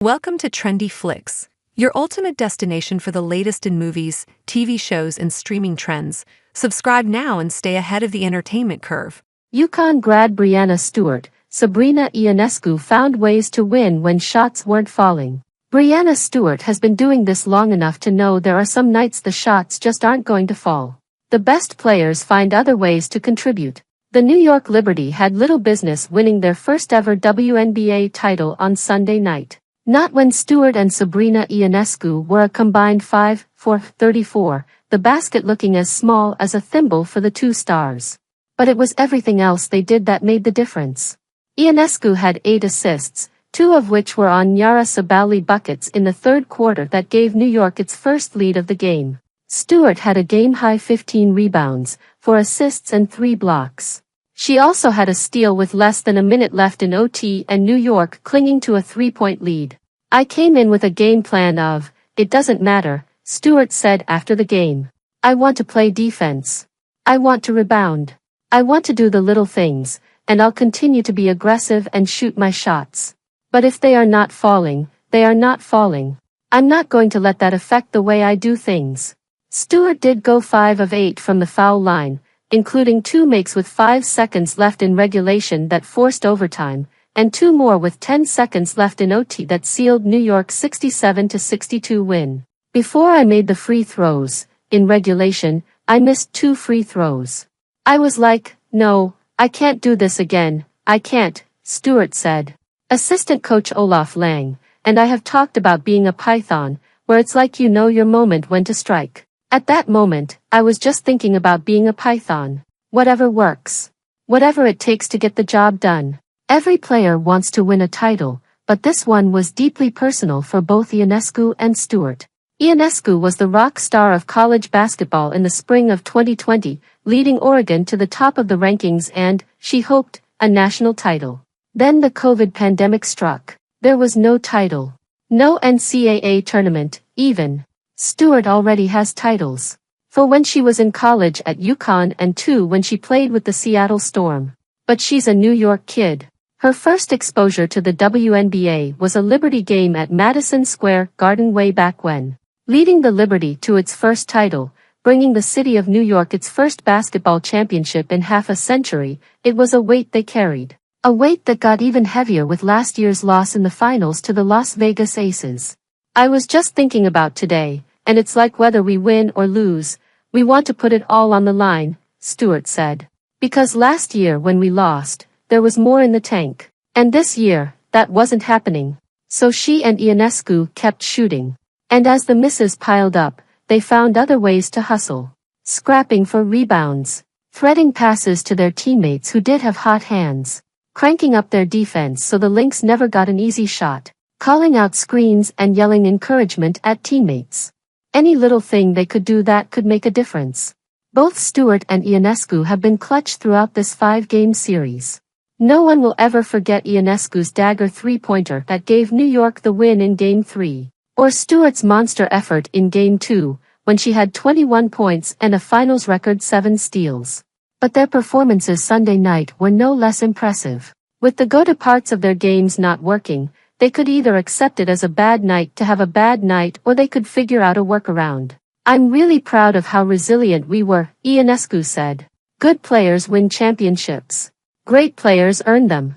Welcome to Trendy Flix, your ultimate destination for the latest in movies, TV shows, and streaming trends. Subscribe now and stay ahead of the entertainment curve. UConn grad Stewart, Sabrina Ionescu found ways to win when shots weren't falling. Brianna Stewart has been doing this long enough to know there are some nights the shots just aren't going to fall. The best players find other ways to contribute. The New York Liberty had little business winning their first ever WNBA title on Sunday night. Not when Stewart and Sabrina Ionescu were a combined 5 for 34, the basket looking as small as a thimble for the two stars. But it was everything else they did that made the difference. Ionescu had 8 assists, 2 of which were on Yara Sabali buckets in the third quarter that gave New York its first lead of the game. Stewart had a game-high 15 rebounds, 4 assists and 3 blocks. She also had a steal with less than a minute left in OT and New York clinging to a 3-point lead. "I came in with a game plan of, it doesn't matter," Stewart said after the game. "I want to play defense. I want to rebound. I want to do the little things, and I'll continue to be aggressive and shoot my shots. But if they are not falling, they are not falling. I'm not going to let that affect the way I do things." Stewart did go 5 of 8 from the foul line, including 2 makes with 5 seconds left in regulation that forced overtime, and 2 more with 10 seconds left in OT that sealed New York's 67-62 win. "Before I made the free throws, in regulation, I missed 2 free throws. I was like, no, I can't do this again, I can't," Stewart said. Assistant coach Olaf Lang, and I have talked about being a python, where it's like you know your moment when to strike. At that moment, I was just thinking about being a python. Whatever works. Whatever it takes to get the job done. Every player wants to win a title, but this one was deeply personal for both Ionescu and Stewart. Ionescu was the rock star of college basketball in the spring of 2020, leading Oregon to the top of the rankings and, she hoped, a national title. Then the COVID pandemic struck. There was no title. No NCAA tournament, even. Stewart already has titles. For when she was in college at UConn and 2 when she played with the Seattle Storm. But she's a New York kid. Her first exposure to the WNBA was a Liberty game at Madison Square Garden way back when. Leading the Liberty to its first title, bringing the city of New York its first basketball championship in half a century, it was a weight they carried. A weight that got even heavier with last year's loss in the finals to the Las Vegas Aces. "I was just thinking about today, and it's like whether we win or lose, we want to put it all on the line," Stewart said. "Because last year when we lost, there was more in the tank. And this year, that wasn't happening." So she and Ionescu kept shooting. And as the misses piled up, they found other ways to hustle. Scrapping for rebounds. Threading passes to their teammates who did have hot hands. Cranking up their defense so the Lynx never got an easy shot. Calling out screens and yelling encouragement at teammates. Any little thing they could do that could make a difference. Both Stewart and Ionescu have been clutch throughout this 5-game series. No one will ever forget Ionescu's dagger 3-pointer that gave New York the win in Game 3, or Stewart's monster effort in Game 2, when she had 21 points and a finals record 7 steals. But their performances Sunday night were no less impressive. With the go-to parts of their games not working, they could either accept it as a bad night to have a bad night or they could figure out a workaround. "I'm really proud of how resilient we were," Ionescu said. "Good players win championships. Great players earn them.